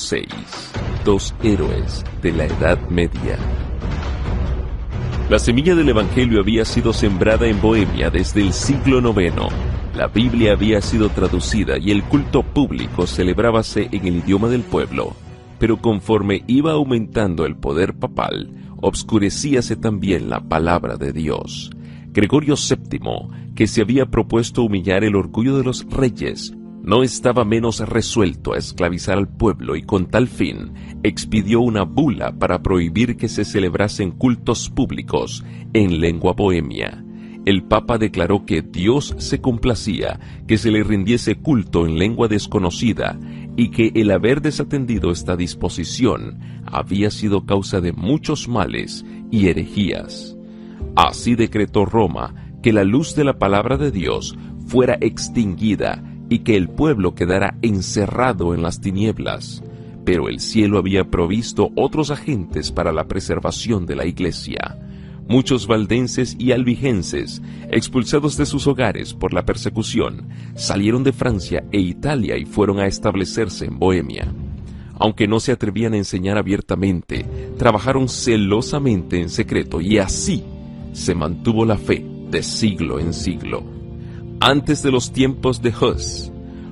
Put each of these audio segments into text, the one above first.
6. Dos héroes de la Edad Media. La semilla del Evangelio había sido sembrada en Bohemia desde el siglo IX. La Biblia había sido traducida y el culto público celebrábase en el idioma del pueblo. Pero conforme iba aumentando el poder papal, obscurecíase también la palabra de Dios. Gregorio VII, que se había propuesto humillar el orgullo de los reyes, no estaba menos resuelto a esclavizar al pueblo y con tal fin expidió una bula para prohibir que se celebrasen cultos públicos en lengua bohemia. El Papa declaró que Dios se complacía que se le rindiese culto en lengua desconocida y que el haber desatendido esta disposición había sido causa de muchos males y herejías. Así decretó Roma que la luz de la palabra de Dios fuera extinguida y que el pueblo quedara encerrado en las tinieblas. Pero el cielo había provisto otros agentes para la preservación de la Iglesia. Muchos valdenses y albigenses, expulsados de sus hogares por la persecución, salieron de Francia e Italia y fueron a establecerse en Bohemia. Aunque no se atrevían a enseñar abiertamente, trabajaron celosamente en secreto y así se mantuvo la fe de siglo en siglo. Antes de los tiempos de Hus,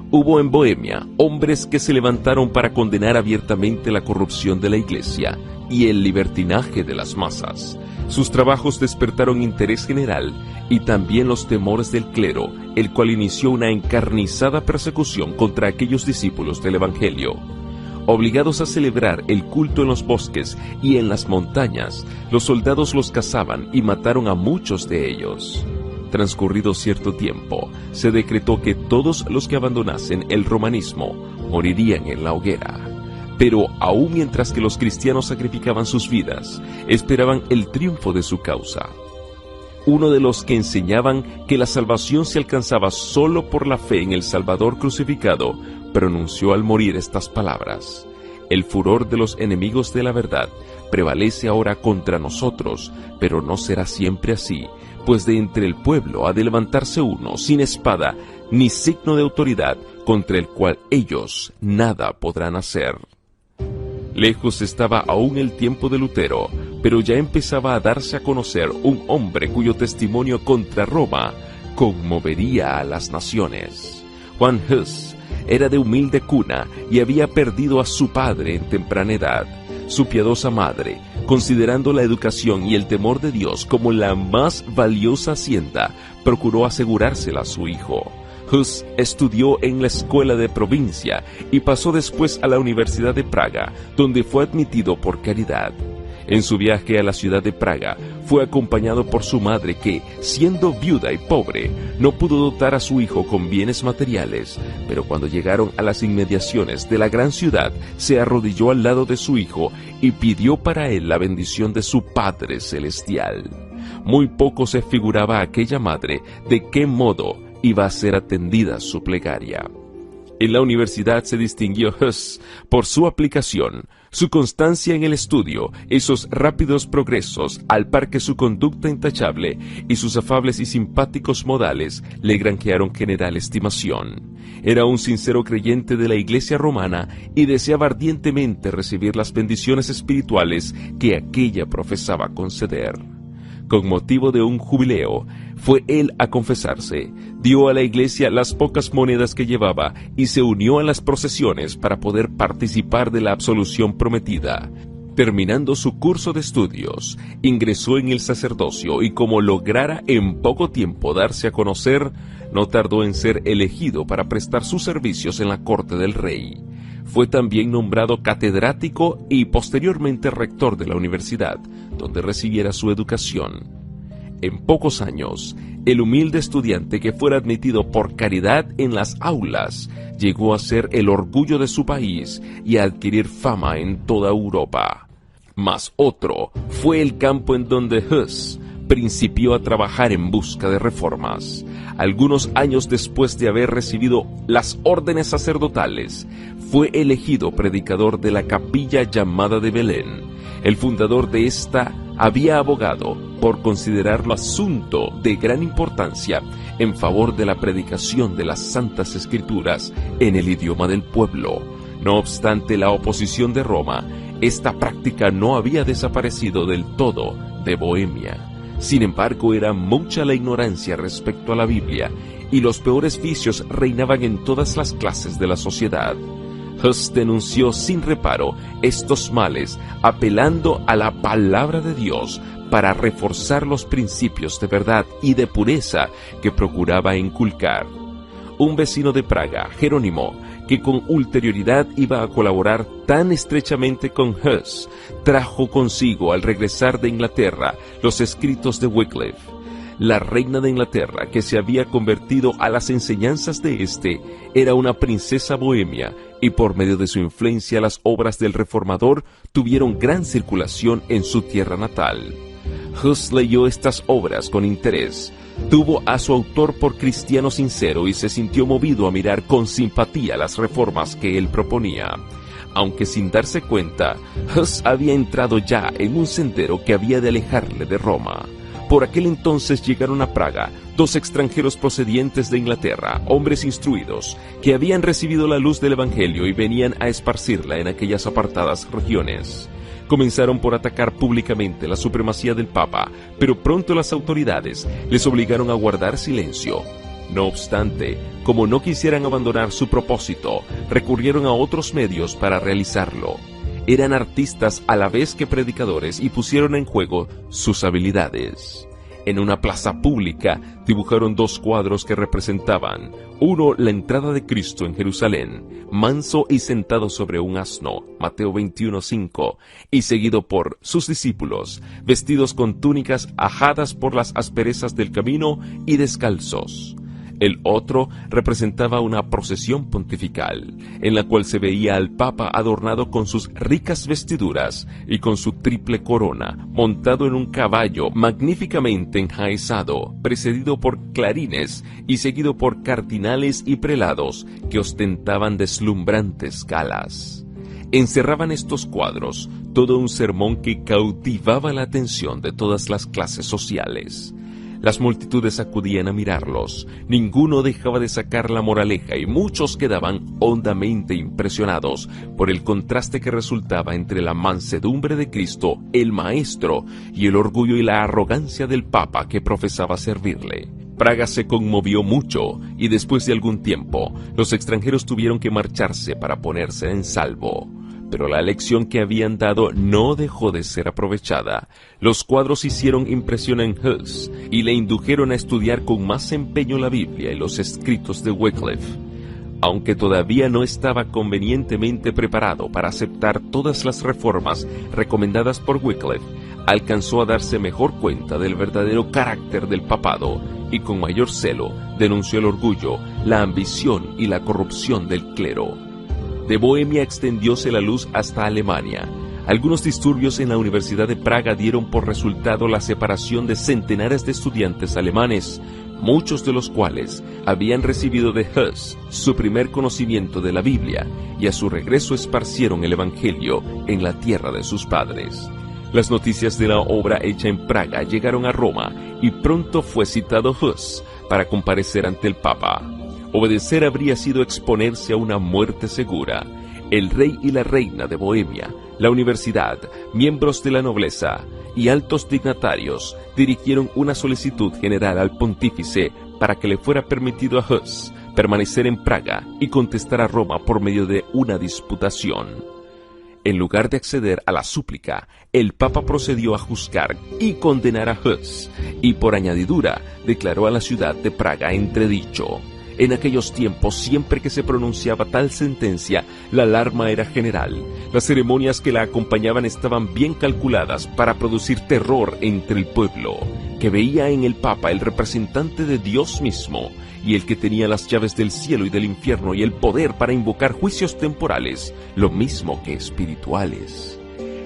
hubo en Bohemia hombres que se levantaron para condenar abiertamente la corrupción de la Iglesia y el libertinaje de las masas. Sus trabajos despertaron interés general y también los temores del clero, el cual inició una encarnizada persecución contra aquellos discípulos del Evangelio. Obligados a celebrar el culto en los bosques y en las montañas, los soldados los cazaban y mataron a muchos de ellos. Transcurrido cierto tiempo, se decretó que todos los que abandonasen el romanismo morirían en la hoguera. Pero aún mientras que los cristianos sacrificaban sus vidas, esperaban el triunfo de su causa. Uno de los que enseñaban que la salvación se alcanzaba solo por la fe en el Salvador crucificado, pronunció al morir estas palabras: «El furor de los enemigos de la verdad prevalece ahora contra nosotros, pero no será siempre así, pues de entre el pueblo ha de levantarse uno sin espada ni signo de autoridad, contra el cual ellos nada podrán hacer». Lejos estaba aún el tiempo de Lutero, pero ya empezaba a darse a conocer un hombre cuyo testimonio contra Roma conmovería a las naciones. Juan Hus era de humilde cuna y había perdido a su padre en temprana edad. Su piadosa madre, considerando la educación y el temor de Dios como la más valiosa hacienda, procuró asegurársela a su hijo. Hus estudió en la escuela de provincia y pasó después a la Universidad de Praga, donde fue admitido por caridad. En su viaje a la ciudad de Praga, fue acompañado por su madre que, siendo viuda y pobre, no pudo dotar a su hijo con bienes materiales, pero cuando llegaron a las inmediaciones de la gran ciudad, se arrodilló al lado de su hijo y pidió para él la bendición de su Padre Celestial. Muy poco se figuraba aquella madre de qué modo iba a ser atendida su plegaria. En la universidad se distinguió Hus por su aplicación, su constancia en el estudio, esos rápidos progresos, al par que su conducta intachable y sus afables y simpáticos modales le granjearon general estimación. Era un sincero creyente de la Iglesia romana y deseaba ardientemente recibir las bendiciones espirituales que aquella profesaba conceder. Con motivo de un jubileo, fue él a confesarse, dio a la iglesia las pocas monedas que llevaba y se unió a las procesiones para poder participar de la absolución prometida. Terminando su curso de estudios, ingresó en el sacerdocio y como lograra en poco tiempo darse a conocer, no tardó en ser elegido para prestar sus servicios en la corte del rey. Fue también nombrado catedrático y posteriormente rector de la universidad, donde recibiera su educación. En pocos años, el humilde estudiante que fuera admitido por caridad en las aulas, llegó a ser el orgullo de su país y a adquirir fama en toda Europa. Mas otro fue el campo en donde Hus principió a trabajar en busca de reformas. Algunos años después de haber recibido las órdenes sacerdotales, fue elegido predicador de la capilla llamada de Belén. El fundador de esta había abogado por considerarlo asunto de gran importancia en favor de la predicación de las Santas Escrituras en el idioma del pueblo. No obstante la oposición de Roma, esta práctica no había desaparecido del todo de Bohemia. Sin embargo, era mucha la ignorancia respecto a la Biblia, y los peores vicios reinaban en todas las clases de la sociedad. Huss denunció sin reparo estos males, apelando a la palabra de Dios para reforzar los principios de verdad y de pureza que procuraba inculcar. Un vecino de Praga, Jerónimo, que con ulterioridad iba a colaborar tan estrechamente con Huss, trajo consigo al regresar de Inglaterra los escritos de Wycliffe. La reina de Inglaterra, que se había convertido a las enseñanzas de éste, era una princesa bohemia, y por medio de su influencia las obras del reformador tuvieron gran circulación en su tierra natal. Huss leyó estas obras con interés, tuvo a su autor por cristiano sincero y se sintió movido a mirar con simpatía las reformas que él proponía. Aunque sin darse cuenta, Huss había entrado ya en un sendero que había de alejarle de Roma. Por aquel entonces llegaron a Praga 2 extranjeros procedientes de Inglaterra, hombres instruidos, que habían recibido la luz del Evangelio y venían a esparcirla en aquellas apartadas regiones. Comenzaron por atacar públicamente la supremacía del Papa, pero pronto las autoridades les obligaron a guardar silencio. No obstante, como no quisieran abandonar su propósito, recurrieron a otros medios para realizarlo. Eran artistas a la vez que predicadores y pusieron en juego sus habilidades. En una plaza pública dibujaron 2 cuadros que representaban, uno la entrada de Cristo en Jerusalén, manso y sentado sobre un asno, Mateo 21:5, y seguido por sus discípulos, vestidos con túnicas ajadas por las asperezas del camino y descalzos. El otro representaba una procesión pontifical, en la cual se veía al Papa adornado con sus ricas vestiduras y con su triple corona, montado en un caballo magníficamente enjaezado, precedido por clarines y seguido por cardinales y prelados que ostentaban deslumbrantes galas. Encerraban estos cuadros todo un sermón que cautivaba la atención de todas las clases sociales. Las multitudes acudían a mirarlos, ninguno dejaba de sacar la moraleja y muchos quedaban hondamente impresionados por el contraste que resultaba entre la mansedumbre de Cristo, el Maestro, y el orgullo y la arrogancia del Papa que profesaba servirle. Praga se conmovió mucho y después de algún tiempo los extranjeros tuvieron que marcharse para ponerse en salvo. Pero la lección que habían dado no dejó de ser aprovechada. Los cuadros hicieron impresión en Huss y le indujeron a estudiar con más empeño la Biblia y los escritos de Wycliffe. Aunque todavía no estaba convenientemente preparado para aceptar todas las reformas recomendadas por Wycliffe, alcanzó a darse mejor cuenta del verdadero carácter del papado y con mayor celo denunció el orgullo, la ambición y la corrupción del clero. De Bohemia extendióse la luz hasta Alemania. Algunos disturbios en la Universidad de Praga dieron por resultado la separación de centenares de estudiantes alemanes, muchos de los cuales habían recibido de Huss su primer conocimiento de la Biblia y a su regreso esparcieron el Evangelio en la tierra de sus padres. Las noticias de la obra hecha en Praga llegaron a Roma y pronto fue citado Huss para comparecer ante el Papa. Obedecer habría sido exponerse a una muerte segura. El rey y la reina de Bohemia, la universidad, miembros de la nobleza y altos dignatarios dirigieron una solicitud general al pontífice para que le fuera permitido a Huss permanecer en Praga y contestar a Roma por medio de una disputación. En lugar de acceder a la súplica, el Papa procedió a juzgar y condenar a Huss, y por añadidura declaró a la ciudad de Praga entredicho. En aquellos tiempos, siempre que se pronunciaba tal sentencia, la alarma era general. Las ceremonias que la acompañaban estaban bien calculadas para producir terror entre el pueblo, que veía en el Papa el representante de Dios mismo, y el que tenía las llaves del cielo y del infierno y el poder para invocar juicios temporales, lo mismo que espirituales.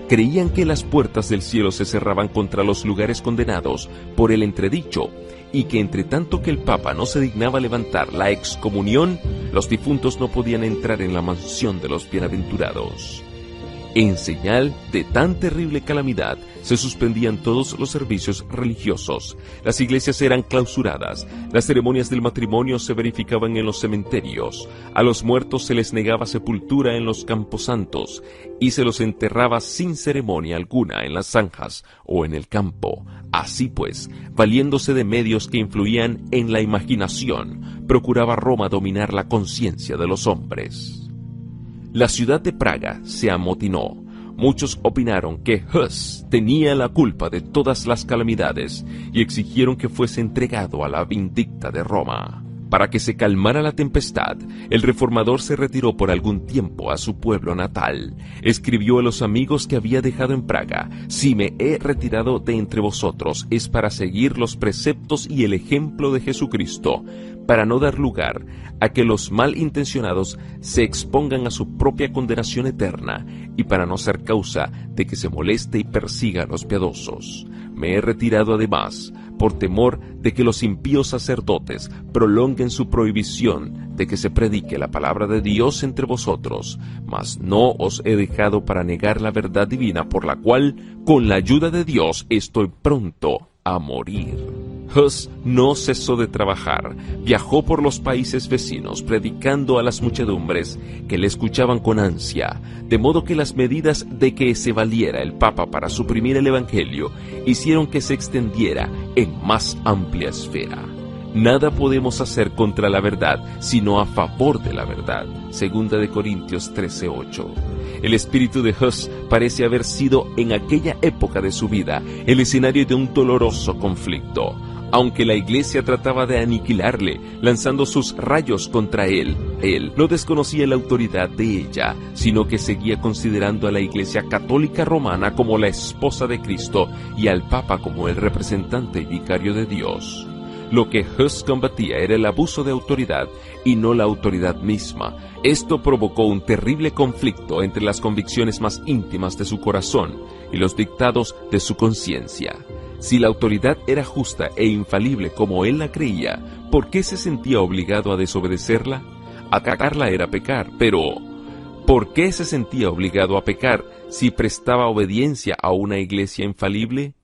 Creían que las puertas del cielo se cerraban contra los lugares condenados por el entredicho, y que entre tanto que el Papa no se dignaba levantar la excomunión, los difuntos no podían entrar en la mansión de los bienaventurados. En señal de tan terrible calamidad, se suspendían todos los servicios religiosos, las iglesias eran clausuradas, las ceremonias del matrimonio se verificaban en los cementerios, a los muertos se les negaba sepultura en los camposantos y se los enterraba sin ceremonia alguna en las zanjas o en el campo. Así pues, valiéndose de medios que influían en la imaginación, procuraba Roma dominar la conciencia de los hombres. La ciudad de Praga se amotinó. Muchos opinaron que Hus tenía la culpa de todas las calamidades y exigieron que fuese entregado a la vindicta de Roma. Para que se calmara la tempestad, el reformador se retiró por algún tiempo a su pueblo natal. Escribió a los amigos que había dejado en Praga: «Si me he retirado de entre vosotros es para seguir los preceptos y el ejemplo de Jesucristo, para no dar lugar a que los malintencionados se expongan a su propia condenación eterna y para no ser causa de que se moleste y persiga a los piadosos. Me he retirado además por temor de que los impíos sacerdotes prolonguen su prohibición de que se predique la palabra de Dios entre vosotros, mas no os he dejado para negar la verdad divina, por la cual, con la ayuda de Dios, estoy pronto a morir». Hus no cesó de trabajar, viajó por los países vecinos predicando a las muchedumbres que le escuchaban con ansia, de modo que las medidas de que se valiera el Papa para suprimir el Evangelio hicieron que se extendiera en más amplia esfera. Nada podemos hacer contra la verdad, sino a favor de la verdad. 2 Corintios 13:8. El espíritu de Hus parece haber sido en aquella época de su vida el escenario de un doloroso conflicto. Aunque la iglesia trataba de aniquilarle, lanzando sus rayos contra él no desconocía la autoridad de ella, sino que seguía considerando a la Iglesia Católica Romana como la esposa de Cristo y al Papa como el representante y vicario de Dios. Lo que Hus combatía era el abuso de autoridad y no la autoridad misma. Esto provocó un terrible conflicto entre las convicciones más íntimas de su corazón y los dictados de su conciencia. Si la autoridad era justa e infalible como él la creía, ¿por qué se sentía obligado a desobedecerla? Acatarla era pecar, pero ¿por qué se sentía obligado a pecar si prestaba obediencia a una iglesia infalible?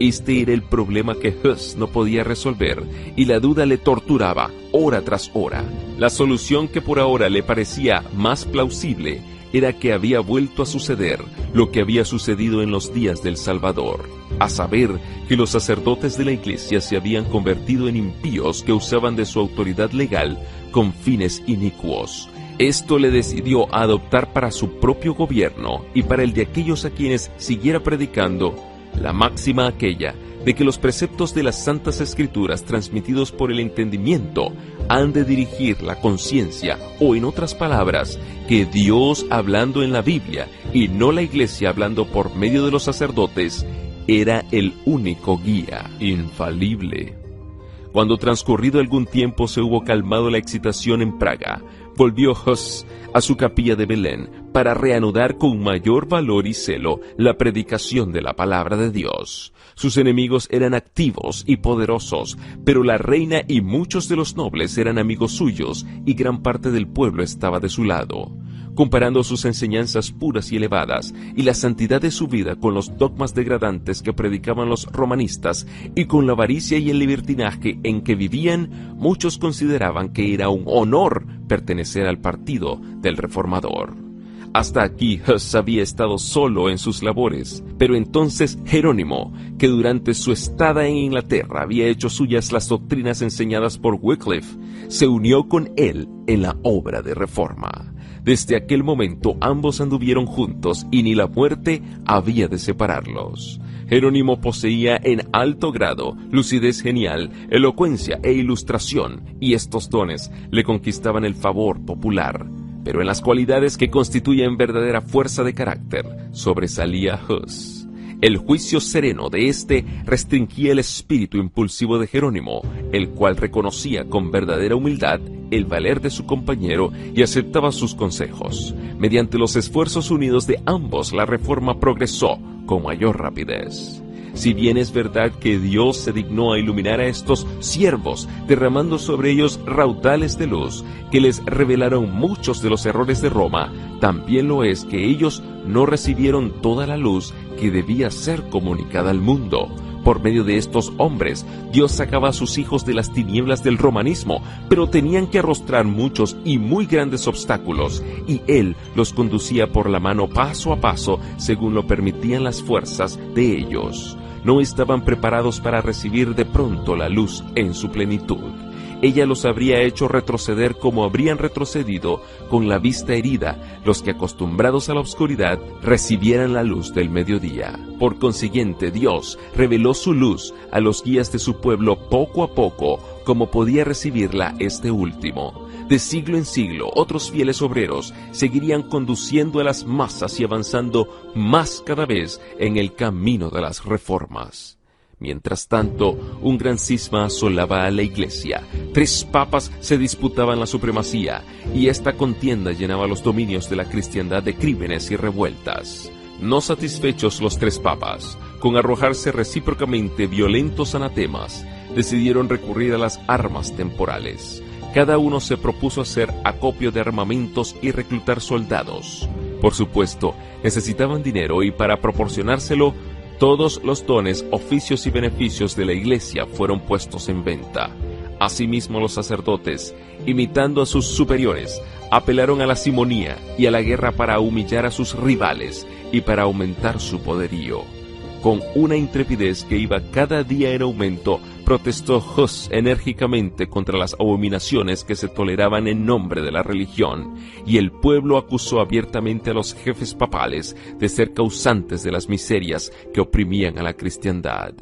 Este era el problema que Hus no podía resolver y la duda le torturaba hora tras hora. La solución que por ahora le parecía más plausible era que había vuelto a suceder lo que había sucedido en los días del Salvador, a saber que los sacerdotes de la iglesia se habían convertido en impíos que usaban de su autoridad legal con fines inicuos. Esto le decidió a adoptar para su propio gobierno y para el de aquellos a quienes siguiera predicando la máxima aquella de que los preceptos de las Santas Escrituras transmitidos por el entendimiento han de dirigir la conciencia, o en otras palabras, que Dios hablando en la Biblia y no la Iglesia hablando por medio de los sacerdotes era el único guía infalible. Cuando transcurrido algún tiempo se hubo calmado la excitación en Praga, volvió Hus a su capilla de Belén para reanudar con mayor valor y celo la predicación de la palabra de Dios. Sus enemigos eran activos y poderosos, pero la reina y muchos de los nobles eran amigos suyos y gran parte del pueblo estaba de su lado. Comparando sus enseñanzas puras y elevadas y la santidad de su vida con los dogmas degradantes que predicaban los romanistas y con la avaricia y el libertinaje en que vivían, muchos consideraban que era un honor pertenecer al partido del reformador. Hasta aquí Hus había estado solo en sus labores, pero entonces Jerónimo, que durante su estada en Inglaterra había hecho suyas las doctrinas enseñadas por Wycliffe, se unió con él en la obra de reforma. Desde aquel momento ambos anduvieron juntos y ni la muerte había de separarlos. Jerónimo poseía en alto grado lucidez genial, elocuencia e ilustración, y estos dones le conquistaban el favor popular. Pero en las cualidades que constituyen verdadera fuerza de carácter, sobresalía Hus. El juicio sereno de éste restringía el espíritu impulsivo de Jerónimo, el cual reconocía con verdadera humildad el valer de su compañero y aceptaba sus consejos. Mediante los esfuerzos unidos de ambos, la reforma progresó con mayor rapidez. Si bien es verdad que Dios se dignó a iluminar a estos siervos, derramando sobre ellos raudales de luz, que les revelaron muchos de los errores de Roma, también lo es que ellos no recibieron toda la luz que debía ser comunicada al mundo. Por medio de estos hombres, Dios sacaba a sus hijos de las tinieblas del romanismo, pero tenían que arrostrar muchos y muy grandes obstáculos, y Él los conducía por la mano paso a paso, según lo permitían las fuerzas de ellos. No estaban preparados para recibir de pronto la luz en su plenitud. Ella los habría hecho retroceder como habrían retrocedido con la vista herida los que, acostumbrados a la oscuridad, recibieran la luz del mediodía. Por consiguiente, Dios reveló su luz a los guías de su pueblo poco a poco, como podía recibirla este último. De siglo en siglo, otros fieles obreros seguirían conduciendo a las masas y avanzando más cada vez en el camino de las reformas. Mientras tanto, un gran cisma asolaba a la Iglesia. 3 papas se disputaban la supremacía, y esta contienda llenaba los dominios de la cristiandad de crímenes y revueltas. No satisfechos los 3 papas, con arrojarse recíprocamente violentos anatemas, decidieron recurrir a las armas temporales. Cada uno se propuso hacer acopio de armamentos y reclutar soldados. Por supuesto, necesitaban dinero, y para proporcionárselo, todos los dones, oficios y beneficios de la Iglesia fueron puestos en venta. Asimismo, los sacerdotes, imitando a sus superiores, apelaron a la simonía y a la guerra para humillar a sus rivales y para aumentar su poderío. Con una intrepidez que iba cada día en aumento, protestó Hus enérgicamente contra las abominaciones que se toleraban en nombre de la religión, y el pueblo acusó abiertamente a los jefes papales de ser causantes de las miserias que oprimían a la cristiandad.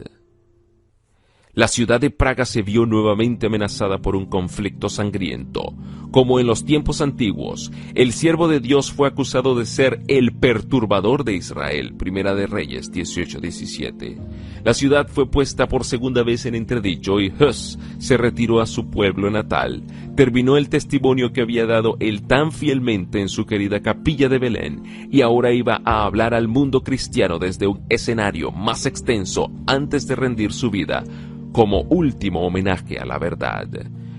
La ciudad de Praga se vio nuevamente amenazada por un conflicto sangriento. Como en los tiempos antiguos, el siervo de Dios fue acusado de ser el perturbador de Israel. Primera de Reyes 18:17. La ciudad fue puesta por segunda vez en entredicho y Hus se retiró a su pueblo natal. Terminó el testimonio que había dado él tan fielmente en su querida capilla de Belén, y ahora iba a hablar al mundo cristiano desde un escenario más extenso antes de rendir su vida, como último homenaje a la verdad.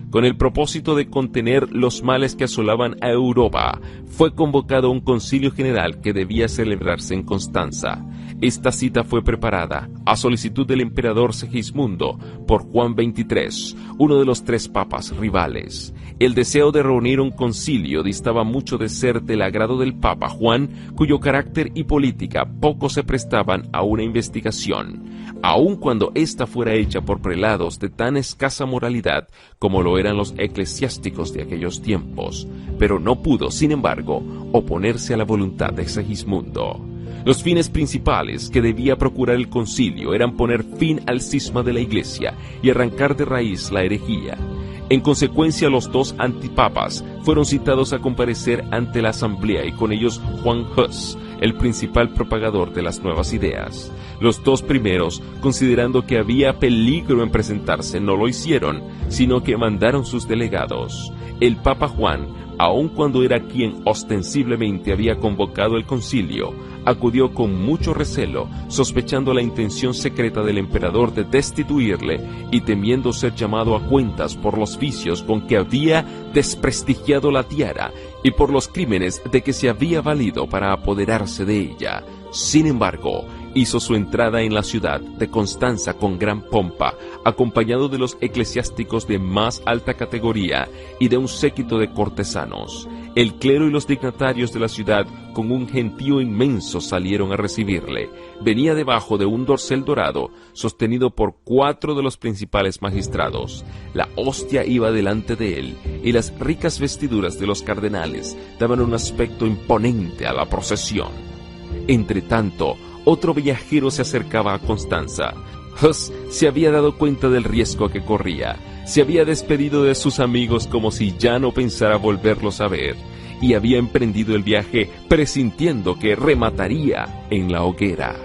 Con el propósito de contener los males que asolaban a Europa, fue convocado un concilio general que debía celebrarse en Constanza. Esta cita fue preparada, a solicitud del emperador Segismundo, por Juan XXIII, uno de los 3 papas rivales. El deseo de reunir un concilio distaba mucho de ser del agrado del Papa Juan, cuyo carácter y política poco se prestaban a una investigación, aun cuando ésta fuera hecha por prelados de tan escasa moralidad como lo eran los eclesiásticos de aquellos tiempos, pero no pudo, sin embargo, oponerse a la voluntad de Segismundo. Los fines principales que debía procurar el concilio eran poner fin al cisma de la Iglesia y arrancar de raíz la herejía. En consecuencia, los 2 antipapas fueron citados a comparecer ante la asamblea, y con ellos Juan Hus, el principal propagador de las nuevas ideas. Los 2 primeros, considerando que había peligro en presentarse, no lo hicieron, sino que mandaron sus delegados. El Papa Juan, aun cuando era quien ostensiblemente había convocado el concilio, acudió con mucho recelo, sospechando la intención secreta del emperador de destituirle y temiendo ser llamado a cuentas por los vicios con que había desprestigiado la tiara y por los crímenes de que se había valido para apoderarse de ella. Sin embargo, hizo su entrada en la ciudad de Constanza con gran pompa, acompañado de los eclesiásticos de más alta categoría y de un séquito de cortesanos. El clero y los dignatarios de la ciudad, con un gentío inmenso, salieron a recibirle. Venía debajo de un dorsal dorado, sostenido por 4 de los principales magistrados. La hostia iba delante de él, y las ricas vestiduras de los cardenales daban un aspecto imponente a la procesión. Entretanto, otro viajero se acercaba a Constanza. Hus se había dado cuenta del riesgo que corría. Se había despedido de sus amigos como si ya no pensara volverlos a ver, y había emprendido el viaje presintiendo que remataría en la hoguera.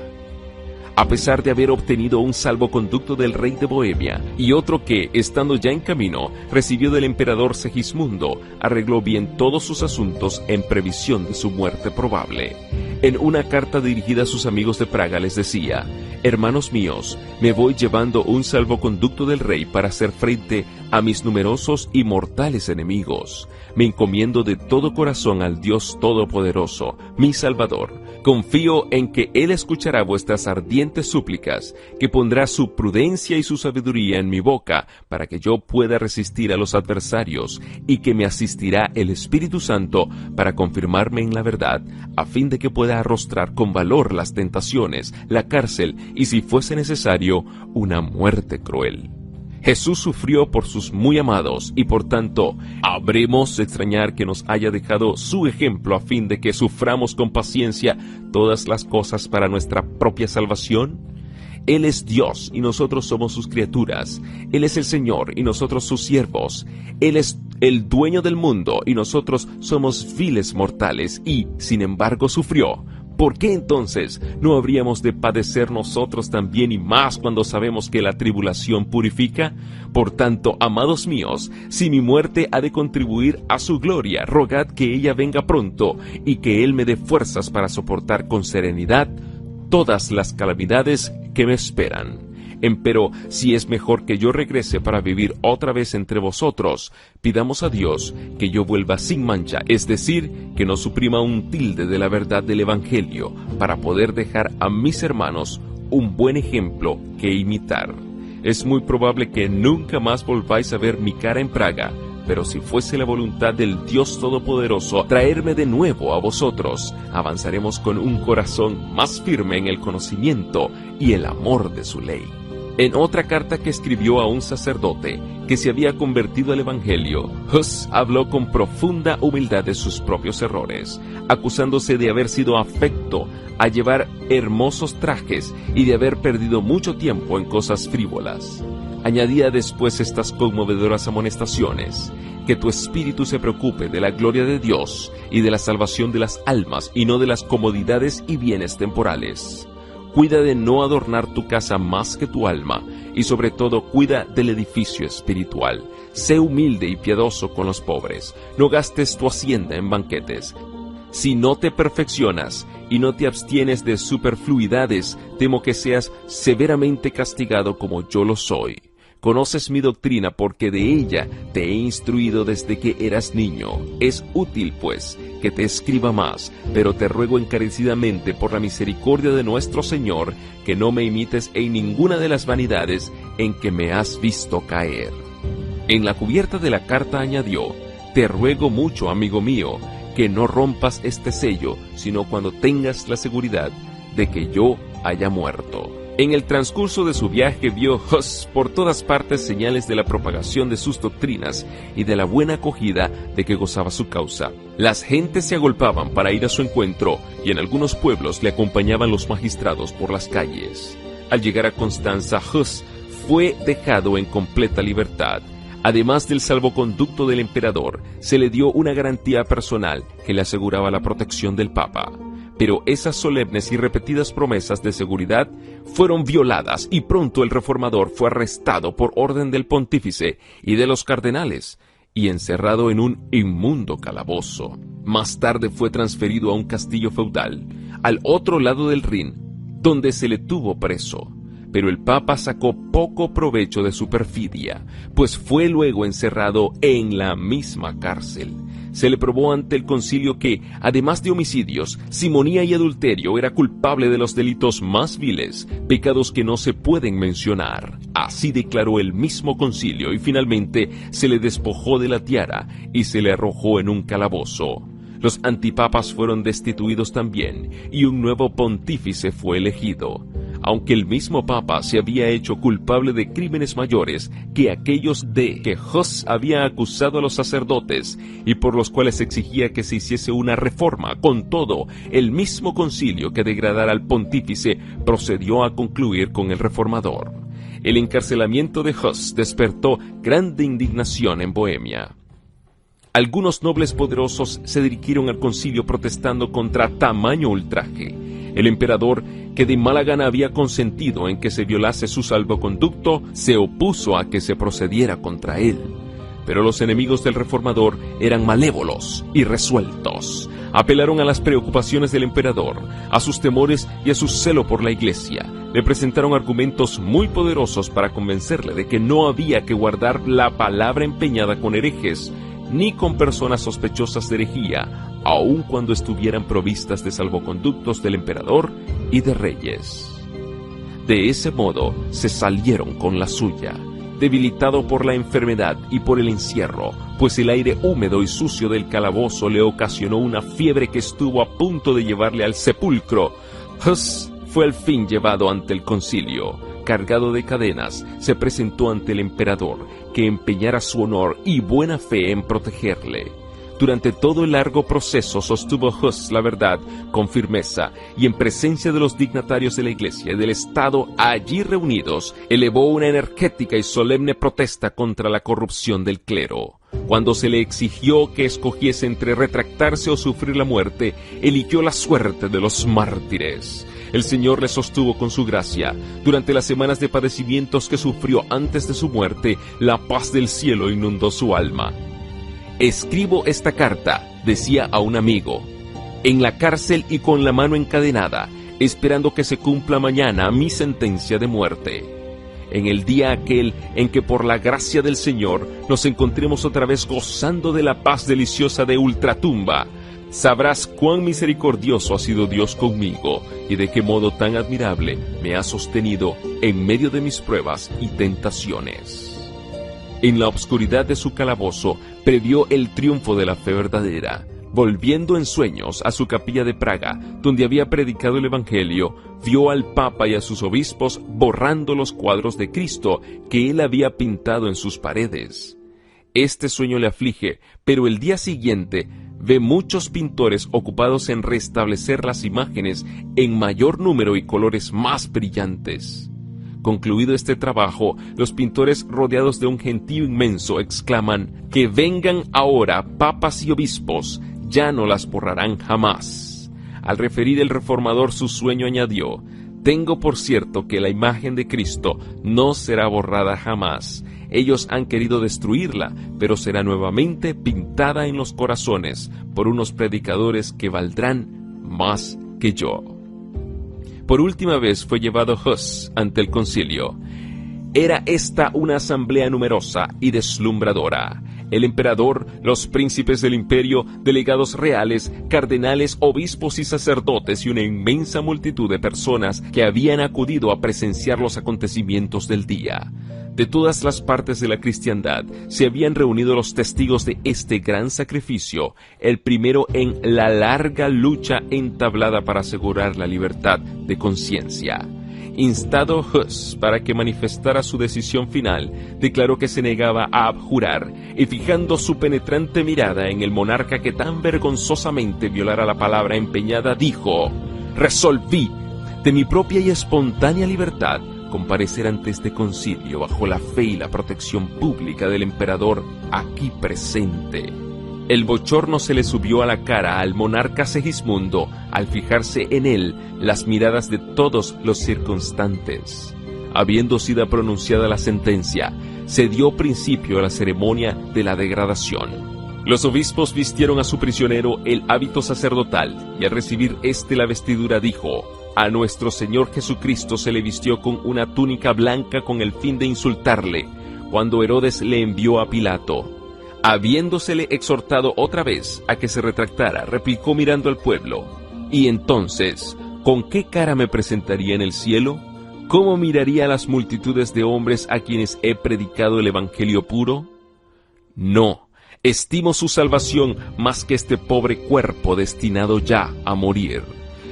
A pesar de haber obtenido un salvoconducto del rey de Bohemia y otro que, estando ya en camino, recibió del emperador Segismundo, arregló bien todos sus asuntos en previsión de su muerte probable. En una carta dirigida a sus amigos de Praga les decía: «Hermanos míos, me voy llevando un salvoconducto del rey para hacer frente a mis numerosos y mortales enemigos. Me encomiendo de todo corazón al Dios Todopoderoso, mi Salvador. Confío en que Él escuchará vuestras ardientes súplicas, que pondrá su prudencia y su sabiduría en mi boca para que yo pueda resistir a los adversarios, y que me asistirá el Espíritu Santo para confirmarme en la verdad, a fin de que pueda arrostrar con valor las tentaciones, la cárcel y, si fuese necesario, una muerte cruel». Jesús sufrió por sus muy amados y por tanto, ¿habremos de extrañar que nos haya dejado su ejemplo a fin de que suframos con paciencia todas las cosas para nuestra propia salvación? Él es Dios y nosotros somos sus criaturas. Él es el Señor y nosotros sus siervos. Él es el dueño del mundo y nosotros somos viles mortales y, sin embargo, sufrió. ¿Por qué entonces no habríamos de padecer nosotros también y más cuando sabemos que la tribulación purifica? Por tanto, amados míos, si mi muerte ha de contribuir a su gloria, rogad que ella venga pronto y que Él me dé fuerzas para soportar con serenidad todas las calamidades que me esperan. Empero, si es mejor que yo regrese para vivir otra vez entre vosotros, pidamos a Dios que yo vuelva sin mancha, es decir, que no suprima un tilde de la verdad del Evangelio, para poder dejar a mis hermanos un buen ejemplo que imitar. Es muy probable que nunca más volváis a ver mi cara en Praga, pero si fuese la voluntad del Dios Todopoderoso traerme de nuevo a vosotros, avanzaremos con un corazón más firme en el conocimiento y el amor de su ley. En otra carta que escribió a un sacerdote que se había convertido al Evangelio, Hus habló con profunda humildad de sus propios errores, acusándose de haber sido afecto a llevar hermosos trajes y de haber perdido mucho tiempo en cosas frívolas. Añadía después estas conmovedoras amonestaciones: que tu espíritu se preocupe de la gloria de Dios y de la salvación de las almas y no de las comodidades y bienes temporales. Cuida de no adornar tu casa más que tu alma, y sobre todo cuida del edificio espiritual. Sé humilde y piadoso con los pobres. No gastes tu hacienda en banquetes. Si no te perfeccionas y no te abstienes de superfluidades, temo que seas severamente castigado como yo lo soy. Conoces mi doctrina porque de ella te he instruido desde que eras niño. Es útil, pues, que te escriba más, pero te ruego encarecidamente por la misericordia de nuestro Señor, que no me imites en ninguna de las vanidades en que me has visto caer. En la cubierta de la carta añadió: te ruego mucho, amigo mío, que no rompas este sello, sino cuando tengas la seguridad de que yo haya muerto. En el transcurso de su viaje vio Hus por todas partes señales de la propagación de sus doctrinas y de la buena acogida de que gozaba su causa. Las gentes se agolpaban para ir a su encuentro y en algunos pueblos le acompañaban los magistrados por las calles. Al llegar a Constanza, Hus fue dejado en completa libertad. Además del salvoconducto del emperador, se le dio una garantía personal que le aseguraba la protección del Papa. Pero esas solemnes y repetidas promesas de seguridad fueron violadas y pronto el reformador fue arrestado por orden del pontífice y de los cardenales y encerrado en un inmundo calabozo. Más tarde fue transferido a un castillo feudal, al otro lado del Rin, donde se le tuvo preso. Pero el Papa sacó poco provecho de su perfidia, pues fue luego encerrado en la misma cárcel. Se le probó ante el concilio que, además de homicidios, simonía y adulterio, era culpable de los delitos más viles, pecados que no se pueden mencionar. Así declaró el mismo concilio y finalmente se le despojó de la tiara y se le arrojó en un calabozo. Los antipapas fueron destituidos también y un nuevo pontífice fue elegido. Aunque el mismo Papa se había hecho culpable de crímenes mayores que aquellos de que Hus había acusado a los sacerdotes y por los cuales exigía que se hiciese una reforma, con todo, el mismo concilio que degradara al pontífice procedió a concluir con el reformador. El encarcelamiento de Hus despertó grande indignación en Bohemia. Algunos nobles poderosos se dirigieron al concilio protestando contra tamaño ultraje. El emperador, que de mala gana había consentido en que se violase su salvoconducto, se opuso a que se procediera contra él. Pero los enemigos del reformador eran malévolos y resueltos. Apelaron a las preocupaciones del emperador, a sus temores y a su celo por la iglesia. Le presentaron argumentos muy poderosos para convencerle de que no había que guardar la palabra empeñada con herejes, ni con personas sospechosas de herejía, aun cuando estuvieran provistas de salvoconductos del emperador y de reyes. De ese modo se salieron con la suya, debilitado por la enfermedad y por el encierro, pues el aire húmedo y sucio del calabozo le ocasionó una fiebre que estuvo a punto de llevarle al sepulcro. Hus fue al fin llevado ante el concilio. Cargado de cadenas, se presentó ante el emperador, que empeñara su honor y buena fe en protegerle. Durante todo el largo proceso sostuvo Hus la verdad con firmeza, y en presencia de los dignatarios de la Iglesia y del Estado allí reunidos, elevó una energética y solemne protesta contra la corrupción del clero. Cuando se le exigió que escogiese entre retractarse o sufrir la muerte, eligió la suerte de los mártires. El Señor le sostuvo con su gracia. Durante las semanas de padecimientos que sufrió antes de su muerte, la paz del cielo inundó su alma. «Escribo esta carta», decía a un amigo, «en la cárcel y con la mano encadenada, esperando que se cumpla mañana mi sentencia de muerte. En el día aquel en que por la gracia del Señor nos encontremos otra vez gozando de la paz deliciosa de ultratumba, sabrás cuán misericordioso ha sido Dios conmigo y de qué modo tan admirable me ha sostenido en medio de mis pruebas y tentaciones». En la obscuridad de su calabozo previó el triunfo de la fe verdadera. Volviendo en sueños a su capilla de Praga, donde había predicado el Evangelio, vio al Papa y a sus obispos borrando los cuadros de Cristo que él había pintado en sus paredes. Este sueño le aflige, pero el día siguiente ve muchos pintores ocupados en restablecer las imágenes en mayor número y colores más brillantes. Concluido este trabajo, los pintores, rodeados de un gentío inmenso, exclaman: «Que vengan ahora papas y obispos, ya no las borrarán jamás». Al referir el reformador su sueño añadió: «Tengo por cierto que la imagen de Cristo no será borrada jamás. Ellos han querido destruirla, pero será nuevamente pintada en los corazones por unos predicadores que valdrán más que yo». Por última vez fue llevado Hus ante el concilio. Era esta una asamblea numerosa y deslumbradora. El emperador, los príncipes del imperio, delegados reales, cardenales, obispos y sacerdotes y una inmensa multitud de personas que habían acudido a presenciar los acontecimientos del día. De todas las partes de la cristiandad se habían reunido los testigos de este gran sacrificio, el primero en la larga lucha entablada para asegurar la libertad de conciencia. Instado Hus para que manifestara su decisión final, declaró que se negaba a abjurar, y fijando su penetrante mirada en el monarca que tan vergonzosamente violara la palabra empeñada, dijo: «Resolví, de mi propia y espontánea libertad, comparecer ante este concilio bajo la fe y la protección pública del emperador aquí presente». El bochorno se le subió a la cara al monarca Segismundo al fijarse en él las miradas de todos los circunstantes. Habiendo sido pronunciada la sentencia, se dio principio a la ceremonia de la degradación. Los obispos vistieron a su prisionero el hábito sacerdotal, y al recibir la vestidura dijo: «A nuestro Señor Jesucristo se le vistió con una túnica blanca con el fin de insultarle, cuando Herodes le envió a Pilato». Habiéndosele exhortado otra vez a que se retractara, replicó mirando al pueblo: «¿Y entonces, con qué cara me presentaría en el cielo? ¿Cómo miraría a las multitudes de hombres a quienes he predicado el evangelio puro? No, estimo su salvación más que este pobre cuerpo destinado ya a morir».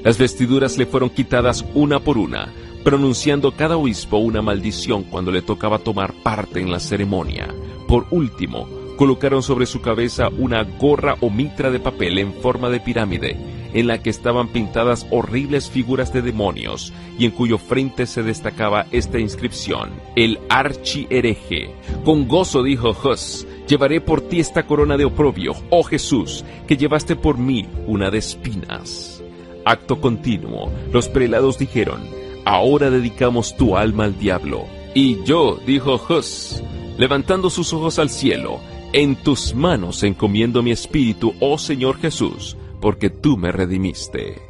Las vestiduras le fueron quitadas una por una, pronunciando cada obispo una maldición cuando le tocaba tomar parte en la ceremonia. Por último, colocaron sobre su cabeza una gorra o mitra de papel en forma de pirámide, en la que estaban pintadas horribles figuras de demonios, y en cuyo frente se destacaba esta inscripción: «El archihereje». Con gozo dijo Hus: «Llevaré por ti esta corona de oprobio, oh Jesús, que llevaste por mí una de espinas». Acto continuo, los prelados dijeron: «Ahora dedicamos tu alma al diablo». «Y yo», dijo Hus, levantando sus ojos al cielo, «en tus manos encomiendo mi espíritu, oh Señor Jesús, porque tú me redimiste.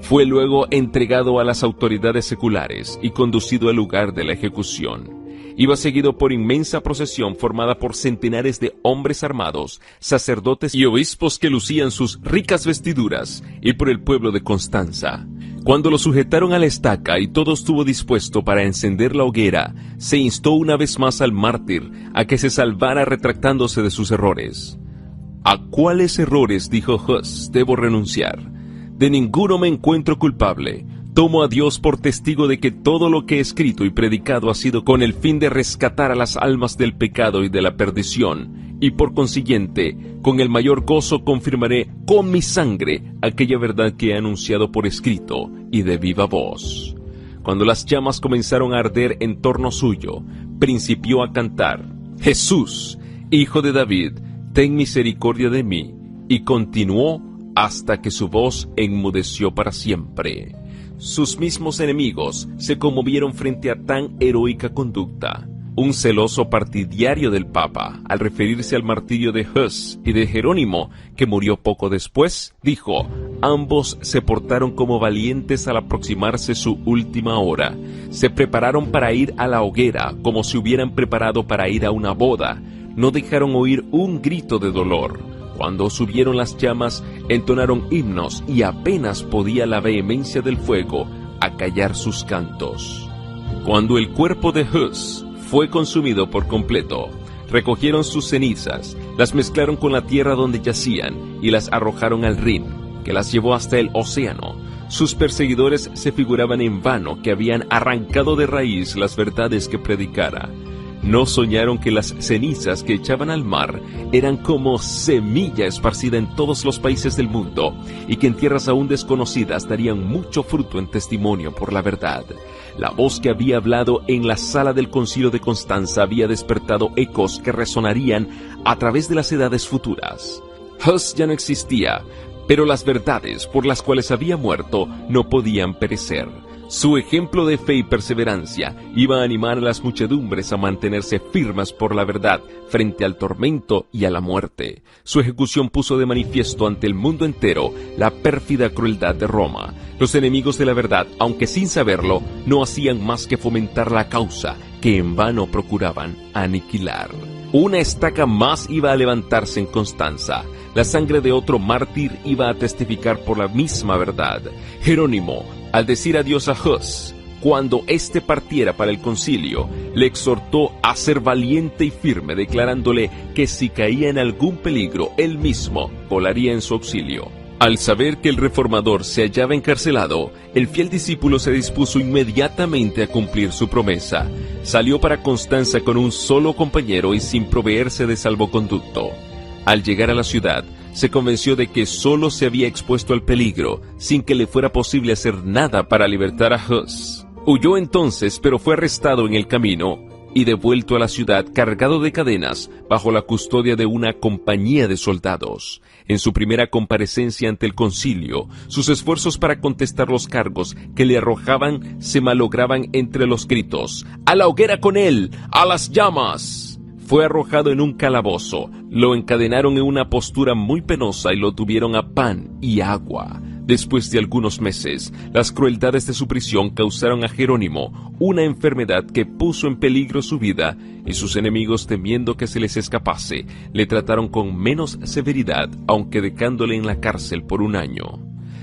Fue luego entregado a las autoridades seculares y conducido al lugar de la ejecución. Iba seguido por inmensa procesión formada por centenares de hombres armados, sacerdotes y obispos que lucían sus ricas vestiduras, y por el pueblo de Constanza. Cuando lo sujetaron a la estaca y todo estuvo dispuesto para encender la hoguera, se instó una vez más al mártir a que se salvara retractándose de sus errores. ¿A cuáles errores, dijo Hus, debo renunciar? De ninguno me encuentro culpable. Tomo a Dios por testigo de que todo lo que he escrito y predicado ha sido con el fin de rescatar a las almas del pecado y de la perdición, y por consiguiente, con el mayor gozo confirmaré con mi sangre aquella verdad que he anunciado por escrito y de viva voz. Cuando las llamas comenzaron a arder en torno suyo, principió a cantar: Jesús, Hijo de David, ten misericordia de mí, y continuó hasta que su voz enmudeció para siempre. Sus mismos enemigos se conmovieron frente a tan heroica conducta. Un celoso partidario del Papa, al referirse al martirio de Hus y de Jerónimo, que murió poco después, dijo: ambos se portaron como valientes al aproximarse su última hora. Se prepararon para ir a la hoguera como si hubieran preparado para ir a una boda. No dejaron oír un grito de dolor. Cuando subieron las llamas, entonaron himnos y apenas podía la vehemencia del fuego acallar sus cantos. Cuando el cuerpo de Hus fue consumido por completo, recogieron sus cenizas, las mezclaron con la tierra donde yacían y las arrojaron al Rin, que las llevó hasta el océano. Sus perseguidores se figuraban en vano que habían arrancado de raíz las verdades que predicara. No soñaron que las cenizas que echaban al mar eran como semilla esparcida en todos los países del mundo y que en tierras aún desconocidas darían mucho fruto en testimonio por la verdad. La voz que había hablado en la sala del concilio de Constanza había despertado ecos que resonarían a través de las edades futuras. Hus ya no existía, pero las verdades por las cuales había muerto no podían perecer. Su ejemplo de fe y perseverancia iba a animar a las muchedumbres a mantenerse firmes por la verdad frente al tormento y a la muerte. Su ejecución puso de manifiesto ante el mundo entero la pérfida crueldad de Roma. Los enemigos de la verdad, aunque sin saberlo, no hacían más que fomentar la causa que en vano procuraban aniquilar. Una estaca más iba a levantarse en Constanza. La sangre de otro mártir iba a testificar por la misma verdad. Jerónimo, al decir adiós a Hus, cuando éste partiera para el concilio, le exhortó a ser valiente y firme, declarándole que si caía en algún peligro, él mismo volaría en su auxilio. Al saber que el reformador se hallaba encarcelado, el fiel discípulo se dispuso inmediatamente a cumplir su promesa. Salió para Constanza con un solo compañero y sin proveerse de salvoconducto. Al llegar a la ciudad, se convenció de que solo se había expuesto al peligro, sin que le fuera posible hacer nada para libertar a Hus. Huyó entonces, pero fue arrestado en el camino y devuelto a la ciudad cargado de cadenas bajo la custodia de una compañía de soldados. En su primera comparecencia ante el concilio, sus esfuerzos para contestar los cargos que le arrojaban se malograban entre los gritos: ¡A la hoguera con él! ¡A las llamas! Fue arrojado en un calabozo, lo encadenaron en una postura muy penosa y lo tuvieron a pan y agua. Después de algunos meses, las crueldades de su prisión causaron a Jerónimo una enfermedad que puso en peligro su vida, y sus enemigos, temiendo que se les escapase, le trataron con menos severidad, aunque dejándole en la cárcel por un año.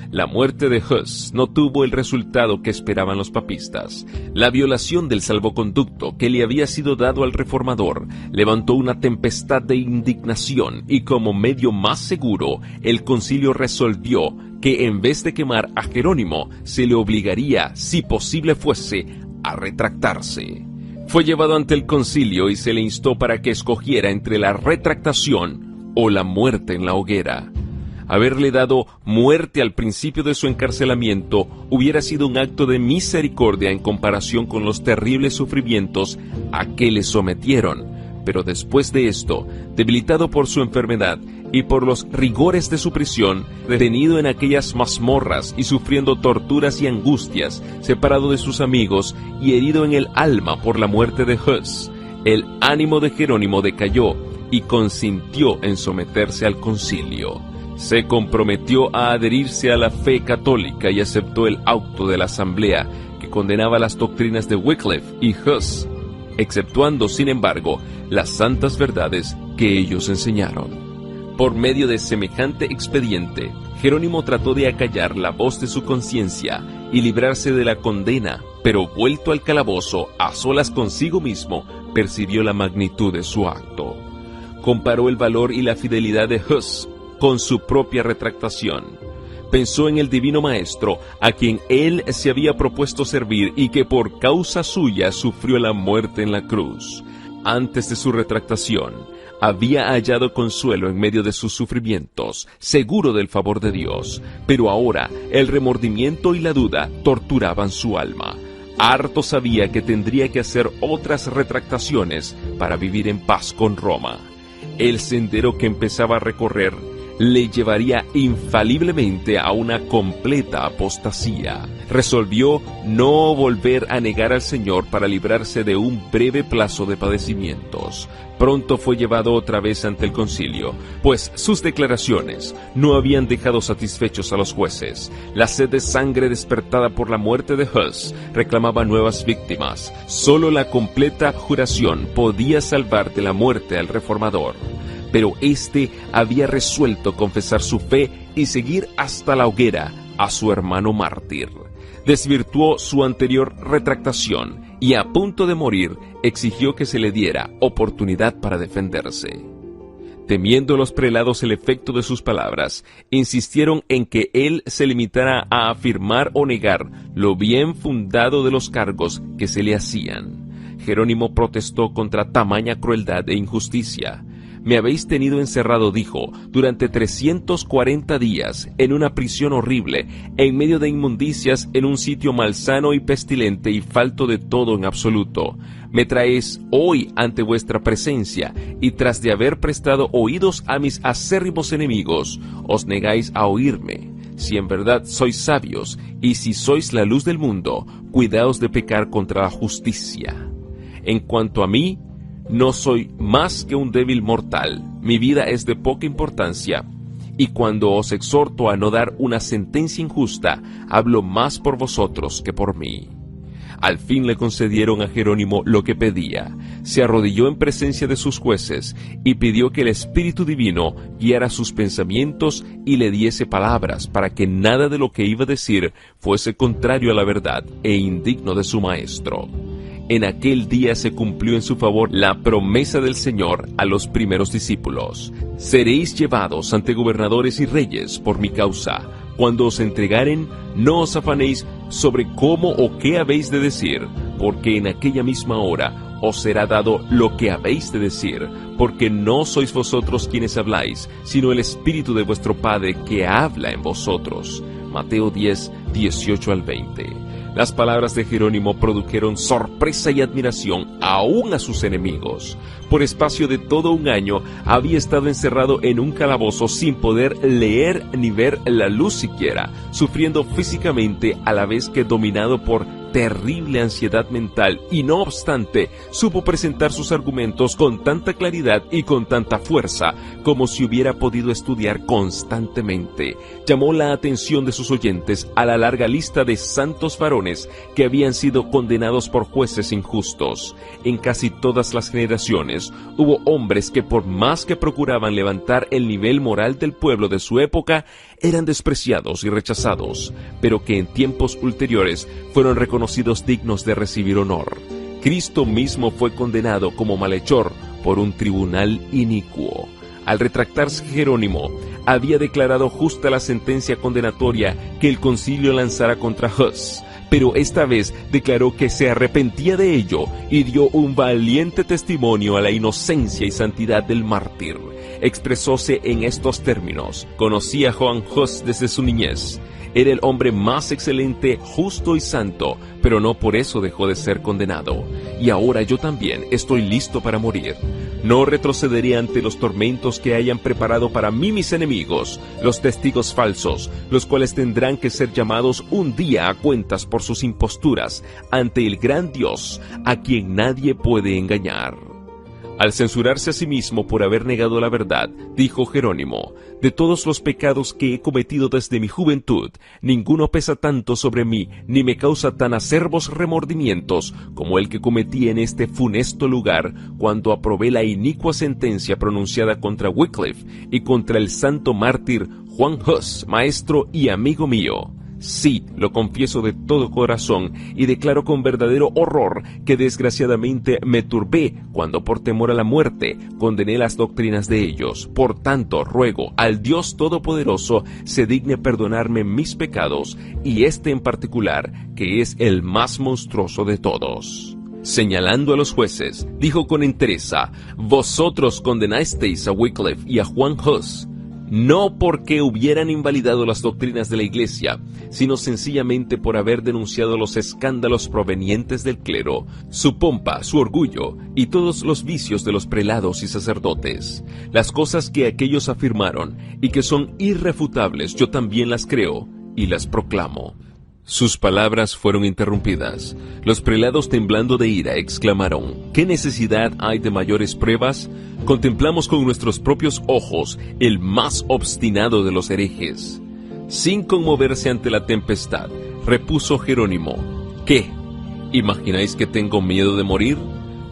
La muerte de Hus no tuvo el resultado que esperaban los papistas. La violación del salvoconducto que le había sido dado al reformador levantó una tempestad de indignación y, como medio más seguro, el concilio resolvió que en vez de quemar a Jerónimo, se le obligaría, si posible fuese, a retractarse. Fue llevado ante el concilio y se le instó para que escogiera entre la retractación o la muerte en la hoguera. Haberle dado muerte al principio de su encarcelamiento hubiera sido un acto de misericordia en comparación con los terribles sufrimientos a que le sometieron, pero después de esto, debilitado por su enfermedad y por los rigores de su prisión, detenido en aquellas mazmorras y sufriendo torturas y angustias, separado de sus amigos y herido en el alma por la muerte de Hus, el ánimo de Jerónimo decayó y consintió en someterse al concilio. Se comprometió a adherirse a la fe católica y aceptó el auto de la asamblea que condenaba las doctrinas de Wycliffe y Huss, exceptuando, sin embargo, las santas verdades que ellos enseñaron. Por medio de semejante expediente, Jerónimo trató de acallar la voz de su conciencia y librarse de la condena, pero vuelto al calabozo, a solas consigo mismo, percibió la magnitud de su acto. Comparó el valor y la fidelidad de Huss con su propia retractación. Pensó en el divino maestro, a quien él se había propuesto servir y que por causa suya sufrió la muerte en la cruz. Antes de su retractación, había hallado consuelo en medio de sus sufrimientos, seguro del favor de Dios, pero ahora el remordimiento y la duda torturaban su alma. Harto sabía que tendría que hacer otras retractaciones para vivir en paz con Roma. El sendero que empezaba a recorrer le llevaría infaliblemente a una completa apostasía. Resolvió no volver a negar al Señor para librarse de un breve plazo de padecimientos. Pronto fue llevado otra vez ante el concilio, pues sus declaraciones no habían dejado satisfechos a los jueces. La sed de sangre despertada por la muerte de Huss reclamaba nuevas víctimas. Solo la completa abjuración podía salvar de la muerte al reformador. Pero éste había resuelto confesar su fe y seguir hasta la hoguera a su hermano mártir. Desvirtuó su anterior retractación y, a punto de morir, exigió que se le diera oportunidad para defenderse. Temiendo los prelados el efecto de sus palabras, insistieron en que él se limitara a afirmar o negar lo bien fundado de los cargos que se le hacían. Jerónimo protestó contra tamaña crueldad e injusticia. Me habéis tenido encerrado, dijo, durante 340 días en una prisión horrible, en medio de inmundicias, en un sitio malsano y pestilente y falto de todo en absoluto. Me traéis hoy ante vuestra presencia, y tras de haber prestado oídos a mis acérrimos enemigos, os negáis a oírme. Si en verdad sois sabios, y si sois la luz del mundo, cuidaos de pecar contra la justicia. En cuanto a mí, no soy más que un débil mortal, mi vida es de poca importancia, y cuando os exhorto a no dar una sentencia injusta, hablo más por vosotros que por mí. Al fin le concedieron a Jerónimo lo que pedía. Se arrodilló en presencia de sus jueces y pidió que el Espíritu Divino guiara sus pensamientos y le diese palabras para que nada de lo que iba a decir fuese contrario a la verdad e indigno de su maestro. En aquel día se cumplió en su favor la promesa del Señor a los primeros discípulos. Seréis llevados ante gobernadores y reyes por mi causa. Cuando os entregaren, no os afanéis sobre cómo o qué habéis de decir, porque en aquella misma hora os será dado lo que habéis de decir, porque no sois vosotros quienes habláis, sino el Espíritu de vuestro Padre que habla en vosotros. Mateo 10, 18 al 20. Las palabras de Jerónimo produjeron sorpresa y admiración aún a sus enemigos. Por espacio de todo un año había estado encerrado en un calabozo sin poder leer ni ver la luz siquiera, sufriendo físicamente a la vez que dominado por terrible ansiedad mental, y no obstante supo presentar sus argumentos con tanta claridad y con tanta fuerza como si hubiera podido estudiar constantemente. Llamó la atención de sus oyentes a la larga lista de santos varones que habían sido condenados por jueces injustos. En casi todas las generaciones hubo hombres que, por más que procuraban levantar el nivel moral del pueblo de su época, eran despreciados y rechazados, pero que en tiempos ulteriores fueron reconocidos dignos de recibir honor. Cristo mismo fue condenado como malhechor por un tribunal inicuo. Al retractarse Jerónimo, había declarado justa la sentencia condenatoria que el concilio lanzara contra Huss, pero esta vez declaró que se arrepentía de ello y dio un valiente testimonio a la inocencia y santidad del mártir. Expresóse en estos términos: conocí a Johann Huss desde su niñez. Era el hombre más excelente, justo y santo, pero no por eso dejó de ser condenado. Y ahora yo también estoy listo para morir. No retrocederé ante los tormentos que hayan preparado para mí mis enemigos, los testigos falsos, los cuales tendrán que ser llamados un día a cuentas por sus imposturas ante el gran Dios, a quien nadie puede engañar. Al censurarse a sí mismo por haber negado la verdad, dijo Jerónimo: «De todos los pecados que he cometido desde mi juventud, ninguno pesa tanto sobre mí, ni me causa tan acerbos remordimientos como el que cometí en este funesto lugar, cuando aprobé la inicua sentencia pronunciada contra Wycliffe y contra el santo mártir Juan Hus, maestro y amigo mío. Sí, lo confieso de todo corazón y declaro con verdadero horror que desgraciadamente me turbé cuando por temor a la muerte condené las doctrinas de ellos. Por tanto, ruego al Dios Todopoderoso se digne perdonarme mis pecados y este en particular, que es el más monstruoso de todos». Señalando a los jueces, dijo con entereza: «Vosotros condenasteis a Wycliffe y a Juan Hus, no porque hubieran invalidado las doctrinas de la Iglesia, sino sencillamente por haber denunciado los escándalos provenientes del clero, su pompa, su orgullo y todos los vicios de los prelados y sacerdotes. Las cosas que aquellos afirmaron y que son irrefutables, yo también las creo y las proclamo». Sus palabras fueron interrumpidas. Los prelados, temblando de ira, exclamaron: «¿Qué necesidad hay de mayores pruebas? Contemplamos con nuestros propios ojos el más obstinado de los herejes». Sin conmoverse ante la tempestad, repuso Jerónimo: «¿Qué? ¿Imagináis que tengo miedo de morir?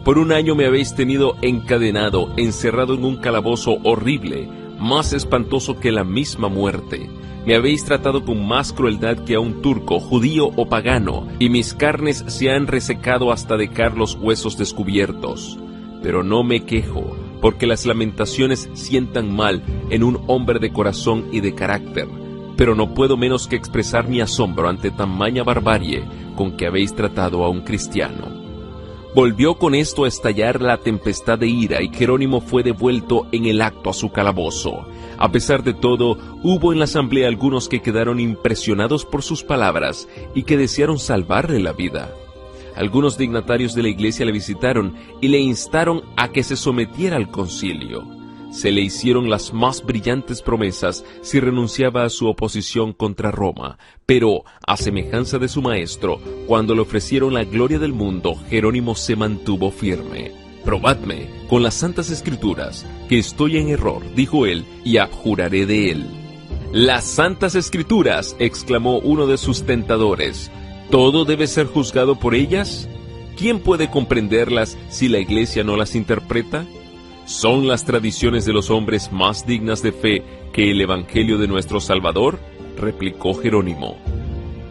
Por 1 año me habéis tenido encadenado, encerrado en un calabozo horrible, más espantoso que la misma muerte. Me habéis tratado con más crueldad que a un turco, judío o pagano, y mis carnes se han resecado hasta dejar los huesos descubiertos. Pero no me quejo, porque las lamentaciones sientan mal en un hombre de corazón y de carácter. Pero no puedo menos que expresar mi asombro ante tamaña barbarie con que habéis tratado a un cristiano». Volvió con esto a estallar la tempestad de ira y Jerónimo fue devuelto en el acto a su calabozo. A pesar de todo, hubo en la asamblea algunos que quedaron impresionados por sus palabras y que desearon salvarle la vida. Algunos dignatarios de la iglesia le visitaron y le instaron a que se sometiera al concilio. Se le hicieron las más brillantes promesas si renunciaba a su oposición contra Roma, pero, a semejanza de su maestro, cuando le ofrecieron la gloria del mundo, Jerónimo se mantuvo firme. «Probadme con las santas escrituras, que estoy en error», dijo él, «y abjuraré de él». «Las santas escrituras», exclamó uno de sus tentadores, «¿todo debe ser juzgado por ellas? ¿Quién puede comprenderlas si la iglesia no las interpreta? ¿Son las tradiciones de los hombres más dignas de fe que el Evangelio de nuestro Salvador?», replicó Jerónimo.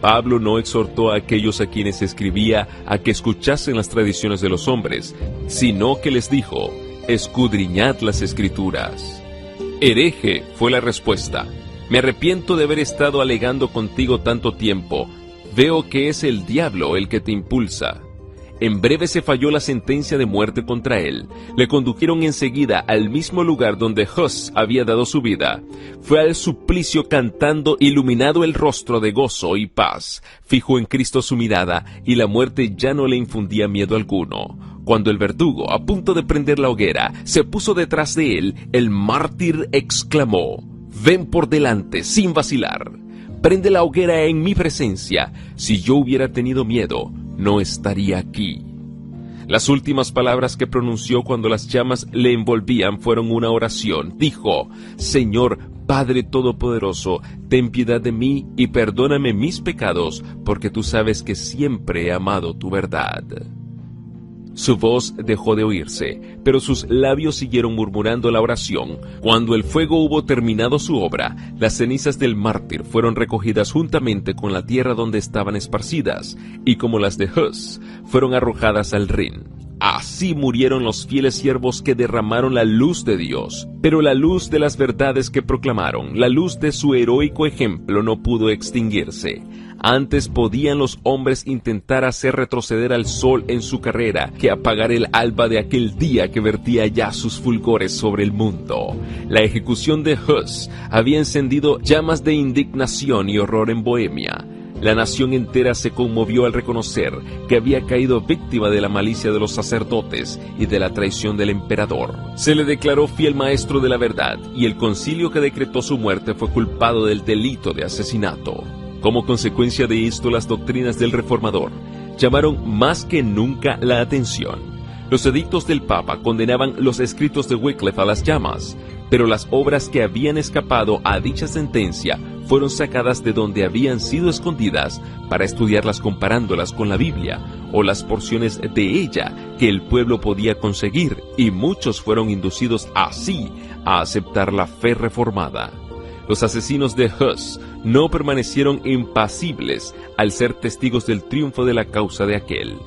Pablo no exhortó a aquellos a quienes escribía a que escuchasen las tradiciones de los hombres, sino que les dijo: «Escudriñad las Escrituras». «Hereje», fue la respuesta, «me arrepiento de haber estado alegando contigo tanto tiempo. Veo que es el diablo el que te impulsa». En breve se falló la sentencia de muerte contra él. Le condujeron enseguida al mismo lugar donde Hus había dado su vida. Fue al suplicio cantando, iluminado el rostro de gozo y paz. Fijó en Cristo su mirada y la muerte ya no le infundía miedo alguno. Cuando el verdugo, a punto de prender la hoguera, se puso detrás de él, el mártir exclamó: «Ven por delante, sin vacilar. Prende la hoguera en mi presencia. Si yo hubiera tenido miedo, no estaría aquí». Las últimas palabras que pronunció cuando las llamas le envolvían fueron una oración. Dijo: «Señor, Padre Todopoderoso, ten piedad de mí y perdóname mis pecados, porque tú sabes que siempre he amado tu verdad». Su voz dejó de oírse, pero sus labios siguieron murmurando la oración. Cuando el fuego hubo terminado su obra, las cenizas del mártir fueron recogidas juntamente con la tierra donde estaban esparcidas, y como las de Hus, fueron arrojadas al Rin. Así murieron los fieles siervos que derramaron la luz de Dios. Pero la luz de las verdades que proclamaron, la luz de su heroico ejemplo, no pudo extinguirse. Antes podían los hombres intentar hacer retroceder al sol en su carrera que apagar el alba de aquel día que vertía ya sus fulgores sobre el mundo. La ejecución de Hus había encendido llamas de indignación y horror en Bohemia. La nación entera se conmovió al reconocer que había caído víctima de la malicia de los sacerdotes y de la traición del emperador. Se le declaró fiel maestro de la verdad y el concilio que decretó su muerte fue culpado del delito de asesinato. Como consecuencia de esto, las doctrinas del reformador llamaron más que nunca la atención. Los edictos del Papa condenaban los escritos de Wycliffe a las llamas, pero las obras que habían escapado a dicha sentencia fueron sacadas de donde habían sido escondidas para estudiarlas comparándolas con la Biblia o las porciones de ella que el pueblo podía conseguir, y muchos fueron inducidos así a aceptar la fe reformada. Los asesinos de Hus no permanecieron impasibles al ser testigos del triunfo de la causa de aquel.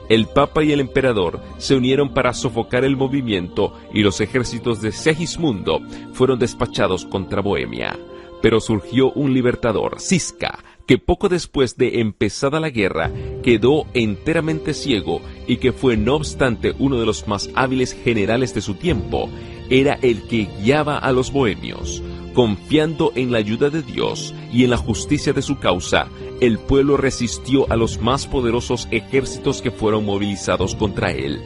El Papa y el Emperador se unieron para sofocar el movimiento y los ejércitos de Segismundo fueron despachados contra Bohemia. Pero surgió un libertador, Ziska, que poco después de empezada la guerra quedó enteramente ciego y que fue no obstante uno de los más hábiles generales de su tiempo. Era el que guiaba a los bohemios. Confiando en la ayuda de Dios y en la justicia de su causa, el pueblo resistió a los más poderosos ejércitos que fueron movilizados contra él.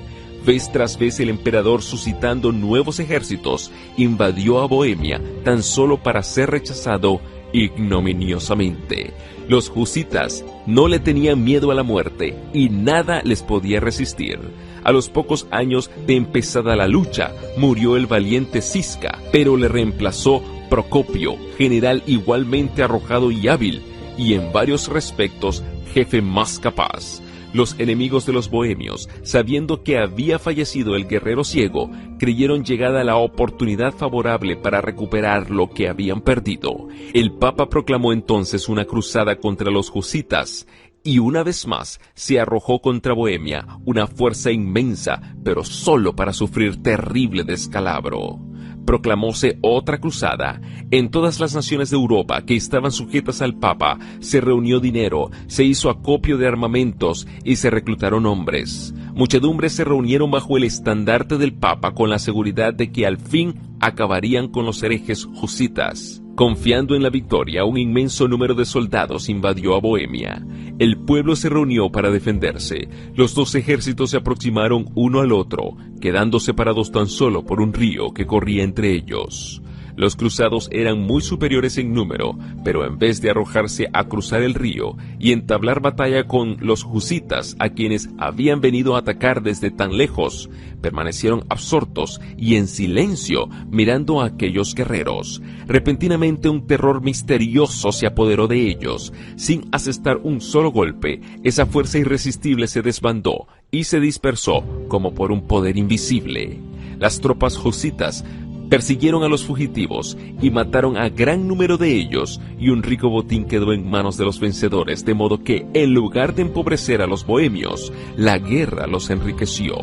Vez tras vez el emperador, suscitando nuevos ejércitos, invadió a Bohemia tan solo para ser rechazado ignominiosamente. Los husitas no le tenían miedo a la muerte y nada les podía resistir. A los pocos años de empezada la lucha, murió el valiente Ziska, pero le reemplazó Procopio, general igualmente arrojado y hábil, y en varios respectos jefe más capaz. Los enemigos de los bohemios, sabiendo que había fallecido el guerrero ciego, creyeron llegada la oportunidad favorable para recuperar lo que habían perdido. El Papa proclamó entonces una cruzada contra los husitas, y una vez más se arrojó contra Bohemia una fuerza inmensa, pero solo para sufrir terrible descalabro. Proclamóse otra cruzada. En todas las naciones de Europa que estaban sujetas al Papa se reunió dinero, se hizo acopio de armamentos y se reclutaron hombres. Muchedumbres se reunieron bajo el estandarte del Papa con la seguridad de que al fin acabarían con los herejes husitas. Confiando en la victoria, un inmenso número de soldados invadió a Bohemia. El pueblo se reunió para defenderse. Los dos ejércitos se aproximaron uno al otro, quedando separados tan solo por un río que corría entre ellos. Los cruzados eran muy superiores en número, pero en vez de arrojarse a cruzar el río y entablar batalla con los husitas a quienes habían venido a atacar desde tan lejos, permanecieron absortos y en silencio mirando a aquellos guerreros. Repentinamente un terror misterioso se apoderó de ellos. Sin asestar un solo golpe, esa fuerza irresistible se desbandó y se dispersó como por un poder invisible. Las tropas husitas persiguieron a los fugitivos y mataron a gran número de ellos, y un rico botín quedó en manos de los vencedores, de modo que, en lugar de empobrecer a los bohemios, la guerra los enriqueció.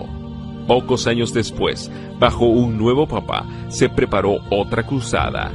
Pocos años después, bajo un nuevo papa, se preparó otra cruzada.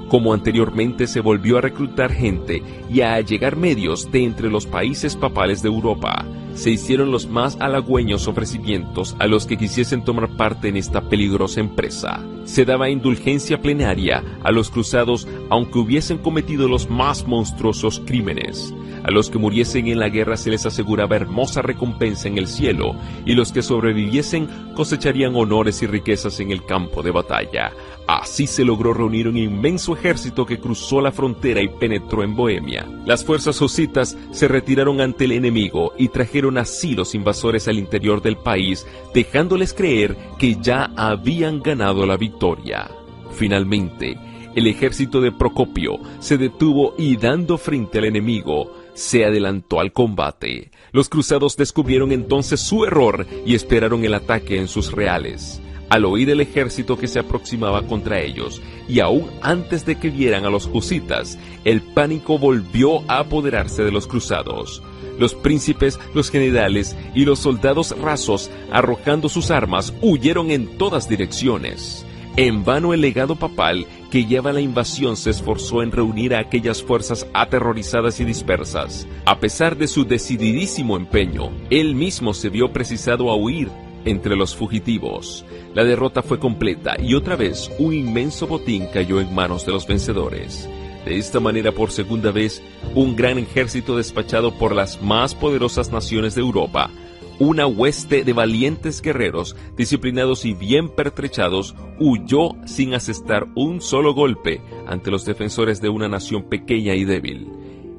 Como anteriormente, se volvió a reclutar gente y a allegar medios de entre los países papales de Europa. Se hicieron los más halagüeños ofrecimientos a los que quisiesen tomar parte en esta peligrosa empresa. Se daba indulgencia plenaria a los cruzados aunque hubiesen cometido los más monstruosos crímenes. A los que muriesen en la guerra se les aseguraba hermosa recompensa en el cielo, y los que sobreviviesen cosecharían honores y riquezas en el campo de batalla. Así se logró reunir un inmenso ejército que cruzó la frontera y penetró en Bohemia. Las fuerzas husitas se retiraron ante el enemigo y trajeron así los invasores al interior del país, dejándoles creer que ya habían ganado la victoria. Finalmente, el ejército de Procopio se detuvo y, dando frente al enemigo, se adelantó al combate. Los cruzados descubrieron entonces su error y esperaron el ataque en sus reales. Al oír el ejército que se aproximaba contra ellos, y aún antes de que vieran a los husitas, el pánico volvió a apoderarse de los cruzados. Los príncipes, los generales y los soldados rasos, arrojando sus armas, huyeron en todas direcciones. En vano el legado papal que lleva la invasión se esforzó en reunir a aquellas fuerzas aterrorizadas y dispersas. A pesar de su decididísimo empeño, él mismo se vio precisado a huir entre los fugitivos. La derrota fue completa y otra vez un inmenso botín cayó en manos de los vencedores. De esta manera, por segunda vez, un gran ejército despachado por las más poderosas naciones de Europa, una hueste de valientes guerreros, disciplinados y bien pertrechados, huyó sin asestar un solo golpe ante los defensores de una nación pequeña y débil.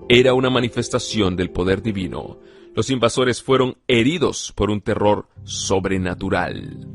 Era una manifestación del poder divino. Los invasores fueron heridos por un terror sobrenatural.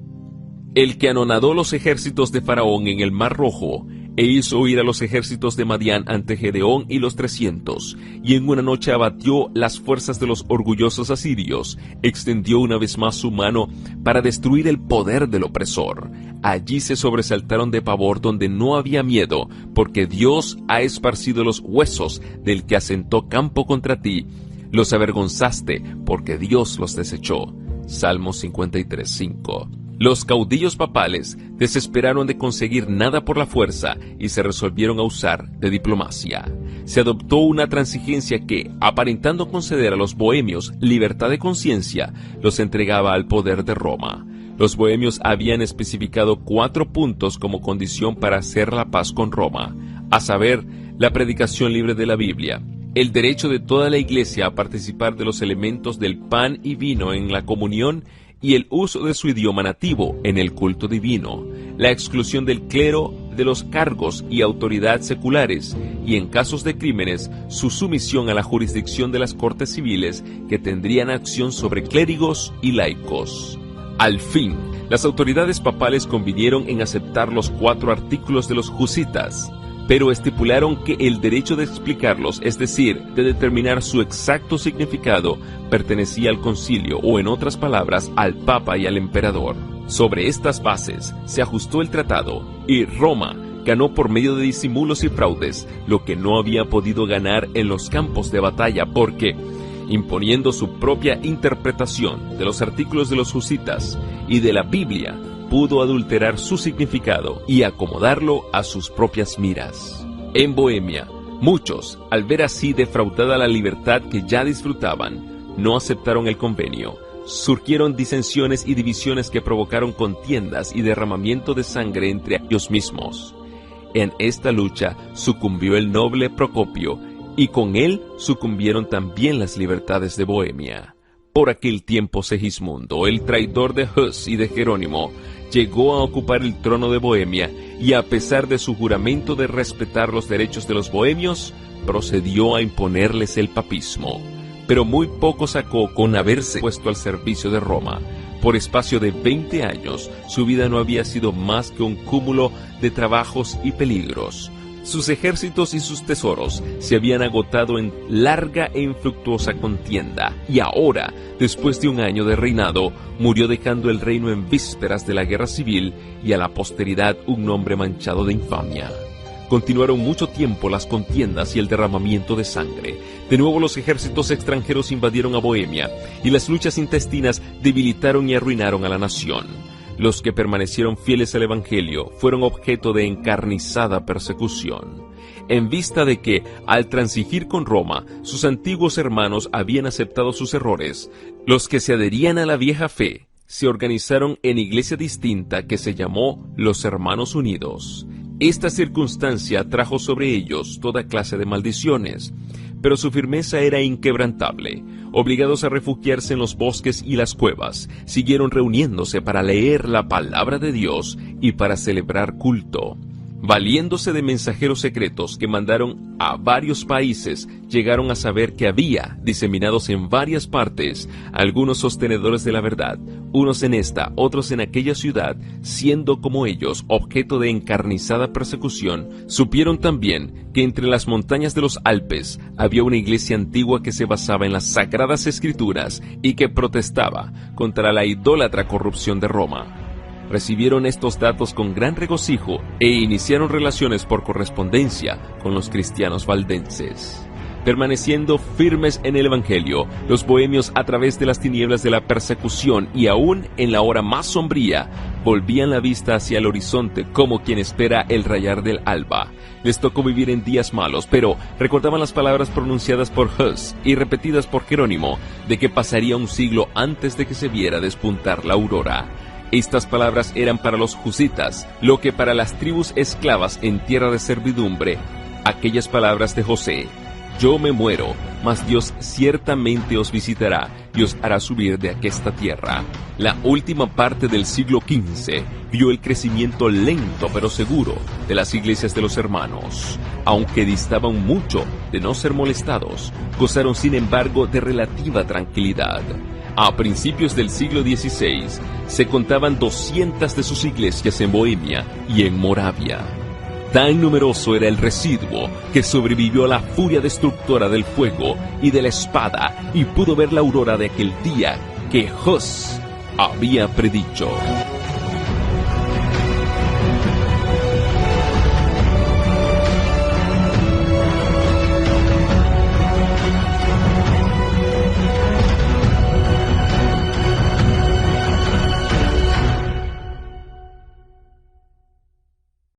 El que anonadó los ejércitos de Faraón en el Mar Rojo e hizo huir a los ejércitos de Madián ante Gedeón y los 300, y en una noche abatió las fuerzas de los orgullosos asirios, extendió una vez más su mano para destruir el poder del opresor. Allí se sobresaltaron de pavor donde no había miedo, porque Dios ha esparcido los huesos del que asentó campo contra ti. Los avergonzaste, porque Dios los desechó. Salmo 53:5. Los caudillos papales desesperaron de conseguir nada por la fuerza y se resolvieron a usar de diplomacia. Se adoptó una transigencia que, aparentando conceder a los bohemios libertad de conciencia, los entregaba al poder de Roma. Los bohemios habían especificado 4 puntos como condición para hacer la paz con Roma, a saber, la predicación libre de la Biblia, el derecho de toda la Iglesia a participar de los elementos del pan y vino en la comunión y el uso de su idioma nativo en el culto divino, la exclusión del clero de los cargos y autoridad seculares, y en casos de crímenes, su sumisión a la jurisdicción de las cortes civiles que tendrían acción sobre clérigos y laicos. Al fin, las autoridades papales convinieron en aceptar los 4 artículos de los husitas, pero estipularon que el derecho de explicarlos, es decir, de determinar su exacto significado, pertenecía al concilio o, en otras palabras, al papa y al emperador. Sobre estas bases se ajustó el tratado y Roma ganó por medio de disimulos y fraudes lo que no había podido ganar en los campos de batalla porque, imponiendo su propia interpretación de los artículos de los husitas y de la Biblia, pudo adulterar su significado y acomodarlo a sus propias miras. En Bohemia, muchos, al ver así defraudada la libertad que ya disfrutaban, no aceptaron el convenio. Surgieron disensiones y divisiones que provocaron contiendas y derramamiento de sangre entre ellos mismos. En esta lucha sucumbió el noble Procopio, y con él sucumbieron también las libertades de Bohemia. Por aquel tiempo Segismundo, el traidor de Hus y de Jerónimo, llegó a ocupar el trono de Bohemia y a pesar de su juramento de respetar los derechos de los bohemios, procedió a imponerles el papismo. Pero muy poco sacó con haberse puesto al servicio de Roma. Por espacio de 20 años, su vida no había sido más que un cúmulo de trabajos y peligros. Sus ejércitos y sus tesoros se habían agotado en larga e infructuosa contienda, y ahora, después de un año de reinado, murió dejando el reino en vísperas de la guerra civil y a la posteridad un nombre manchado de infamia. Continuaron mucho tiempo las contiendas y el derramamiento de sangre. De nuevo los ejércitos extranjeros invadieron a Bohemia, y las luchas intestinas debilitaron y arruinaron a la nación. Los que permanecieron fieles al Evangelio fueron objeto de encarnizada persecución. En vista de que, al transigir con Roma, sus antiguos hermanos habían aceptado sus errores, los que se adherían a la vieja fe se organizaron en iglesia distinta que se llamó los Hermanos Unidos. Esta circunstancia trajo sobre ellos toda clase de maldiciones, pero su firmeza era inquebrantable. Obligados a refugiarse en los bosques y las cuevas, siguieron reuniéndose para leer la palabra de Dios y para celebrar culto. Valiéndose de mensajeros secretos que mandaron a varios países, llegaron a saber que había, diseminados en varias partes, algunos sostenedores de la verdad, unos en esta, otros en aquella ciudad, siendo como ellos objeto de encarnizada persecución. Supieron también que entre las montañas de los Alpes había una iglesia antigua que se basaba en las sagradas escrituras y que protestaba contra la idólatra corrupción de Roma. Recibieron estos datos con gran regocijo e iniciaron relaciones por correspondencia con los cristianos valdenses. Permaneciendo firmes en el Evangelio, los bohemios a través de las tinieblas de la persecución y aún en la hora más sombría, volvían la vista hacia el horizonte como quien espera el rayar del alba. Les tocó vivir en días malos, pero recordaban las palabras pronunciadas por Hus y repetidas por Jerónimo de que pasaría un siglo antes de que se viera despuntar la aurora. Estas palabras eran para los husitas, lo que para las tribus esclavas en tierra de servidumbre, aquellas palabras de José: yo me muero, mas Dios ciertamente os visitará y os hará subir de aquesta tierra. La última parte del siglo XV vio el crecimiento lento pero seguro de las iglesias de los hermanos. Aunque distaban mucho de no ser molestados, gozaron sin embargo de relativa tranquilidad. A principios del siglo XVI se contaban 200 de sus iglesias en Bohemia y en Moravia. Tan numeroso era el residuo que sobrevivió a la furia destructora del fuego y de la espada y pudo ver la aurora de aquel día que Hus había predicho.